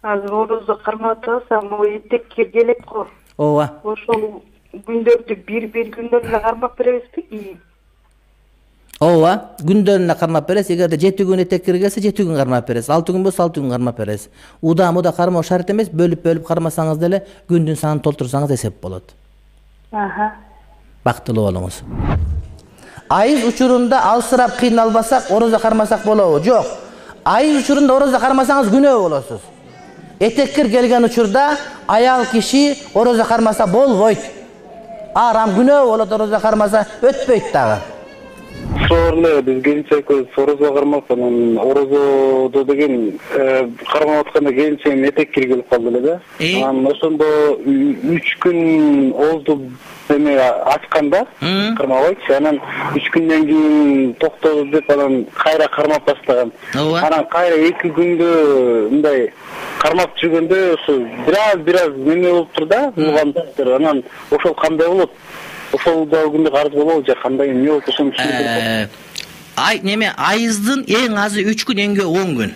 Азыр орозо кармап атсам, этекке келет го. Ооба. Ошол күндөрдү бир күндөрүнө кармап беребизби? Ооба, күндөрүнө кармап бересиз. Эгерде 7 күн этеккир келсе 7 күн кармап бересиз. 6 күн болсо 6 күн кармап бересиз. Удам кармоо шарт эмес, бөлүп кармасаңыз деле күндүн санын толтурсаңыз эсеп болот. Бактылуу болуңуз. Айыз учурунда алсырап кыйналбасак, орозо кармасак болобу? Жок. Айыз учурунда орозо кармасаңыз күнөө болосуз. Этеккир келген учурда аял киши орозо кармаса болбойт. Арам күнөө болот, орозо кармаса өтпөйт дагы. Сорлы биз келинчек орозо кармап, анан орозодо деген кармап атканда келинчегим этеккир келип калды эле да. Анан ошондо 3 күн ооздуп эме ачканда кармабайчы, анан 3 күндөн кийин токтоду деп анан кайра кармап баштаган. Анан кайра 2 күндө мындай кармап жүргөндө ошо бир аз неме болуп тур да, булгандыр. Анан ошол кандай болот? Ошол да күндө карыз болобу же кандай эмне болуп ошону түшүндүрүп. Неме айыздын эң азы 3 күн, эң көп 10 күн.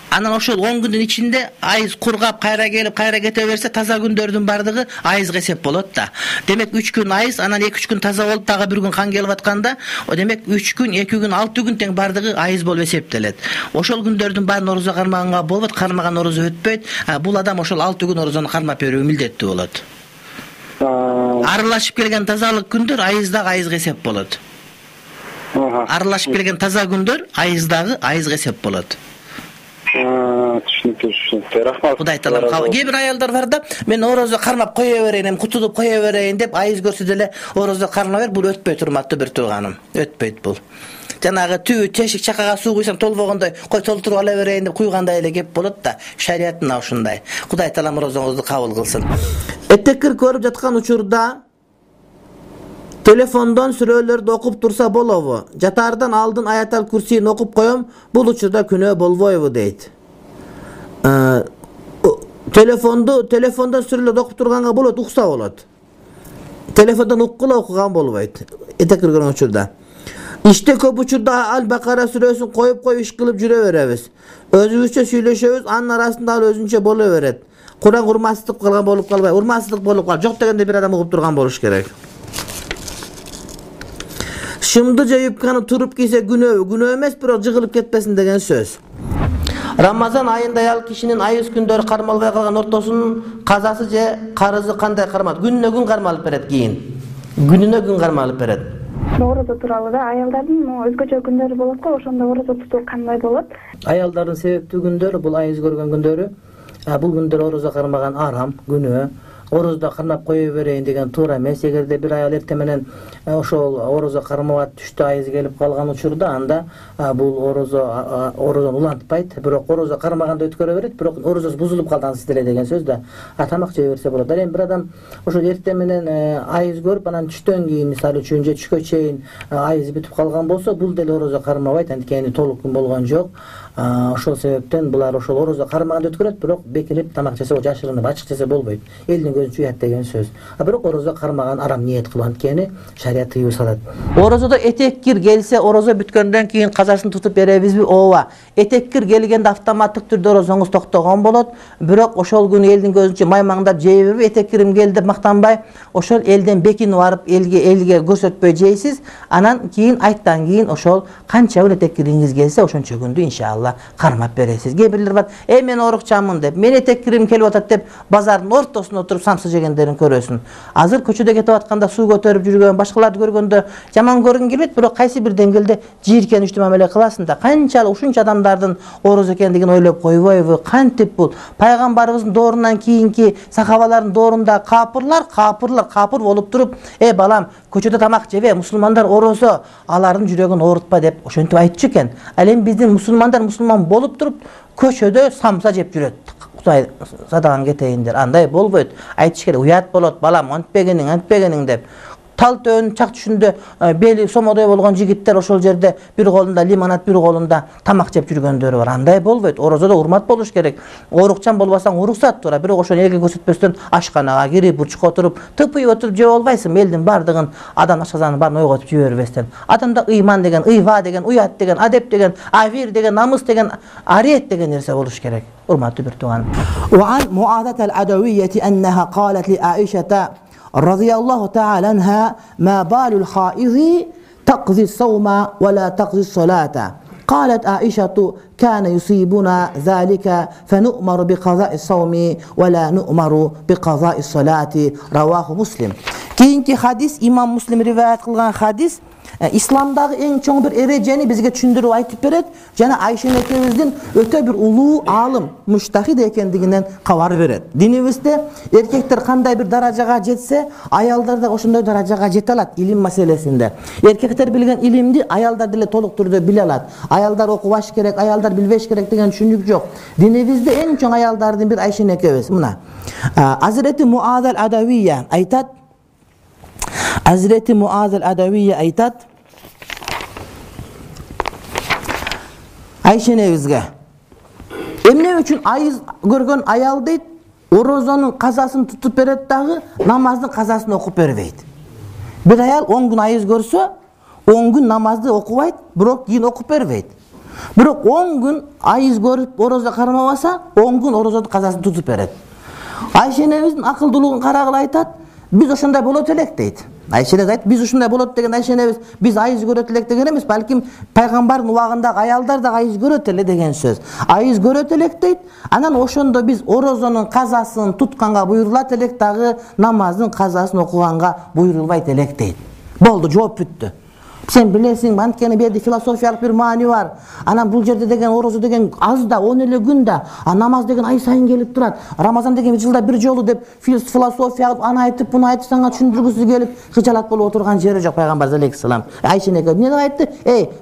Анан ошол 10 күндүн ичинде айыз кургап кайра келип кайра кете берсе, таза күндөрдүн бардыгы айызга эсеп болот да. Демек 3 күн айыз, анан 2-3 күн таза болуп дагы 1 күн кан келип атканда, демек 3 күн, 2 күн, 6 күн тең бардыгы айыз болуп эсептелет. Ошол күндөрдүн баарын орозо кармаганга болбойт, кармаган орозо өтпөйт. Бул адам ошол 6 күн орозону кармап берүү милдеттүү болот. Аралашып келген тазалык күндөр айыздагы айызга эсеп болот. Аралашып келген таза күндөр айыздагы айызга эсеп болот. Түшүнүктүү. Рахмат. Кудай таалам. Кээ бир аялдар бар да, мен орозо кармап кое берейин, кутулуп кое берейин деп айыз көрсө деле орозо кармап бер, бул өтпөйт, урматтуу бир тууганым. Өтпөйт бул. Жанагы түбү тешик чакага суу куйсам толбогондой, кой толтуруп ала берейин деп куйгандай эле кеп болот да. Шариятына ушундай. Кудай таалам орозоңузду кабыл кылсын. Этеккир көрүп жаткан учурда телефондон сүрөлөрдү окуп турса болобу? Жатаардан алдын аятал курсийин окуп коем, бул учурда күнөө болбойбу дейт. Телефондон сүрөлөрдү окуп турганга болот, укса болот. Телефондон уккула окуган болбойт. Этеккир көргөн учурда. İşte көп учурда Аль-Бакара сүрөсүн коюп иш кылып жүрө беребиз. Өзүбүзчө сүйлөшөбүз, анын арасында ал өзүнчө боло берет. Куран урмансыздык кылган болуп калбай, урмансыздык болуп калып, жок дегенде бир адам угуп турган болуш керек. Шымды же юбканы туруп кийсе күнөө эмес, бирок жыгылып кетпесин деген сөз. Рамазан айында аял кишинин айыз күндөрү кармалбай калган ортосунун казасы же карызы кандай кармалат? Күнүнө күн кармалып берет кийин. Күнүнө күн кармалып берет. Орозо тууралуу да, аялдардын өзгөчө күндөрү болот го, ошондо орозо тутуу кандай болот? Аялдардын себептүү күндөрү бул айыз көргөн күндөрү. Бул күндөр орозо кармаган арам, күнөө. Орозо кармап кое берейин деген туура эмес. Эгерде бир аял эртең менен ошол орозо кармап түштү айыз келип калган учурда, анда бул орозону улантпайт, бирок орозо кармаганда өткөрө берет, бирок орозосу бузулуп калгансыз деле деген сөз да. Тамак жей берсе болот. Эми бир адам ошол эртең менен айыз көрүп, анан түштөн кийин мисалы үчүн же түшкө чейин айыз бүтүп калган болсо, бул деле орозо кармабайт, анткени толук күн болгон жок. Ошол себептен булар ошол орозо кармаганда өткөрөт, бирок бекинип тамак жесе, жашырынып ачык жесе болбойт. Элдин көзүнчө уят деген сөз. Бирок орозо кармаган арам ниет кылып, анткени шарият тыюу салат. Орозодо этеккир келсе, орозо бүткөндөн кийин казасын тутуп беребизби? Ооба. Этеккир келгенде автоматтык түрдө орозоңуз токтогон болот. Бирок ошол күнү элдин көзүнчө маймаңдап жей бербей, этеккирим келди деп мактанбай, ошол элден бекинип барып элге көрсөтпөй жейсиз. Анан кийин айттан кийин ошол канча күн этеккириңиз келсе, ошончо күндү иншалла кармап бересиз. Кээ бирлер бар, мен орукчамын деп, мен этеккирим келип атат деп базардын ортосунда отуруп самсы жегендерин көрөсүн. Азыр көчөдө кетип атканда суу көтөрүп жүргөн, башкаларды көргөндө жаман көргүң келбейт, бирок кайсы бир деңгээлде жийиркеничтүү мамиле кыласың да. Канчалык ушунча адамдардын орозо экендигин ойлоп койбойбу? Кантип бул? Пайгамбарыбыздын доорунан кийинки сахабалардын доорунда капыр болуп туруп, балам, көчөдө тамак жебе, мусулмандар орозо, алардын жүрөгүн оорутпа деп ошентип айтчу экен. Ал эми биздин мусулмандар мусулман болуп туруп, көчөдө самса жеп жүрөт. Кудай садаган кетейиндер. Андай болбойт. Айтыш керек, уят болот, балам, антпегениң деп. Tалтön çak түшүндө бели сомодой болгон жигиттер ошол жерде бир колунда лимонад, бир колунда тамак жеп жүргөндөрү бар. Андай болбойт. Орозодо урмат болуш керек. Орукчан болбасаң уруксат тура. Бирок ошону элге көрсөтпөстөн ашканага кирип, бурчукка отуруп, тыпый отуруп жеп албайсың. Элдин бардыгын адам ашказанын баарын ойготуп жибербестен. Адамда ыйман деген, ыйва деген, уят деген, адеп деген, авир деген, намыс деген, ариет деген нерсе болуш керек. Урматтуу бир тууган. وعن معاذة العدوية أنها قالت لعائشة رضي الله تعالى عنها ما بال الحائض تقضي الصوم ولا تقضي الصلاة. قالت عائشة كان يصيبنا ذلك فنؤمر بقضاء الصوم ولا نؤمر بقضاء الصلاة. رواه مسلم. Keyinki hadis İmam Müslim rivayet kılgan hadis. İslamdagı en çoğun bir erejeni bizge düşündürüp aytıp beret. Jana Ayşe enekemizden öte bir ulu alım, müştahid ekendiginden kabar beret. Dinimizde erkekler kanday bir darajaga jetse, ayalдар da oşunday darajaga jete alat ilim meselesinde. Erkekler bilgen ilimdi ayalдар dile toluk turda bile alat. Ayalдар okubaş gerek, ayalдар bilbeş gerek degen düşündük yok. Dinimizde en çoğun ayaldardan bir Ayşe enekemiz. Muna. Hazreti Muaz el-Adaviyye aytat. Hazreti Muaz el-Adaviyye aytat. Ayşe enebizge emne üçün ayız görgön ayal deyt, orozonun kazasını tutup beret dağı, namazın kazasını okup berбейт. Bir ayal 10 gün ayız görse 10 gün namazды okubayt, birok keyin okup berбейт. Birok 10 gün ayız görüp oroza karmabasa 10 gün orozonun kazasını tutup beret. Ayşe enebizin akıldılığın karagılı aytat, biz oşunday bolot elek deyt. Ayşe enebis ayt, biz oşunday bolot degen Ayşe enebis, biz ayız göröt elek degen emes, balkim paygambarın ubagındagı ayalдар da ayız göröt ele degen söz. Ayız göröt elek deyt, anan oşondo biz orozonun kazasını tutkanga buyurulat elek dagı namazın kazasını okuganga buyurulbayt elek deyt. Boldu, жооп бүттү. Sen bilesin, antkeni bir yerde filosofiyalik bir mani var. Anam bu yerde degen orozu degen az da 10 gün da, namaz degen ay sayın gelip durat. Ramazan degen yılda bir jolu dep filosofiya alıp ana aytıp bunu aytıp sana düşündürgüsü gelip hıcalat bolup oturgan jeri jok Peygamber aleyhisselam. Ayşe ne ne aytты?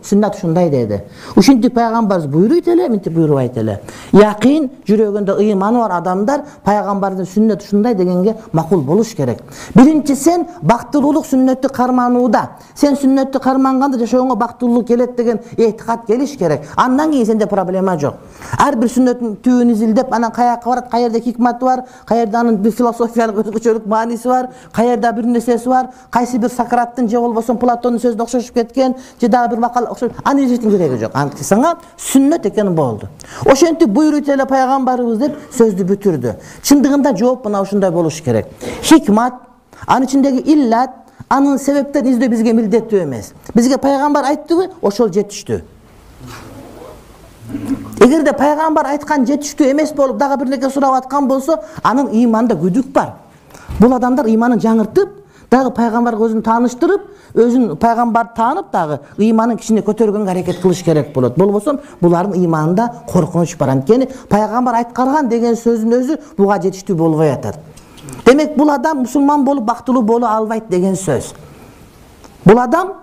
Sünnet şunday dedi. Uşinti Peygamber buyuruyt ele, minti buyuruyt ele. Yaqin jürögünde imanı var adamlar Peygamber'in sünnet şunday degenge makul boluş gerek. Birinci sen baktılılık sünneti karmanuda. Sen sünneti karmanganda jaşooңа baktılılık gelet degen etikat geliş gerek. Andan keyin sende problema jok. Her bir sünnetin tüyünü izildep anan kayaqa barat, kayerda hikmat var, kayerda anın bir filosofiyalik özgöçölük manisi var, kayerda bir nesesi var, kaysi bir Sokrattın je bolboson Platonun sözüne okşoşup ketken, je dagı bir makal okşoşup, anı ejetin keregi jok. Anki sana sünnet ekeni boldu. Oşenti buyuruyt ele Peygamberimiz dep sözdü bütürdü. Çındığında жооп mına uşunday boluş gerek. Hikmat, anın içindeki illat, anın sebepten izde bizge mildettүү emes. Bizge Peygamber ayttığı oşol jetiştü. Egerde Peygamber aytkan jetiştүү emes bolup dagı bir neke surap atkan bolsa, anın imanda güdük bar. Bul adamlar imanın жаңыртып, dagı Peygamber özünü tanıştırıp, özün Peygamber tanıp dagı imanın kişine kötörgөнгө hareket kılış gerek bolot. Bolbosam buların imanında korkunuç bar. Antkeni Peygamber aytkargan degen sözün özü buga jetiştүү bolbay atat. Demek bu adam Müslüman bolup baktılуу bolu albayt degen söz. Bu adam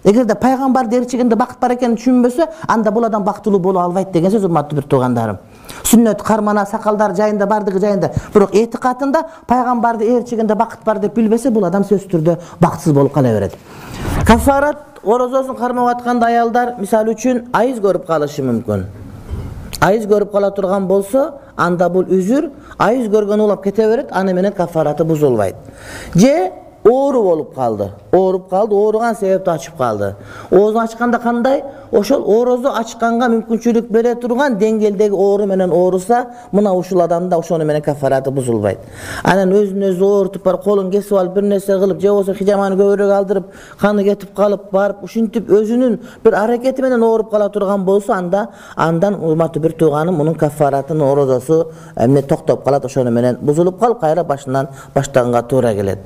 egerde Peygamber derçiginde bakıt bar ekeni düşünbösö, anda bu adam baktılуу bolu albayt degen söz urmattуу bir tуугандарым. Sünnet karmana sakaldar jayında bardığı jayında, birok etikatında Peygamberdi erçiginde bakıt bar dep bilbese bu adam söz türdө baktsız bolup kala berет. Kafarat orozosun karmap atkanda ayalдар misal üçün ayız görüp kalışı mümkün. Ayız görüp kala turgan bolsa, anda bul üzür, ayız görgön ulap kete beret, anı menen kafaratı buzulbayt. Je oğru bolup kaldı. Oğurup kaldı, oğrugan sebepte açıp kaldı. Oğuzunu açkanda kanday, oşol oğrozu açkanga mümkünçülük bere turgan dengeldeki oğru menen oğrusa, mına uşul adamda oşonu menen kafaratı buzulbayt. Anan özün özü oğurtup bar, kolun kesip alıp bir nese kılıp, je olsa hijamanı göbürek aldırıp, kanı getip kalıp barıp, uşintip özünün bir hareketi menen oğurup kala turgan bolsa, andan urmatı bir tuğanım, onun kafaratının oğrozosu emne toktop kalat, oşonu menen buzulup kalıp, kayra başından baştağınga tuğra gelet.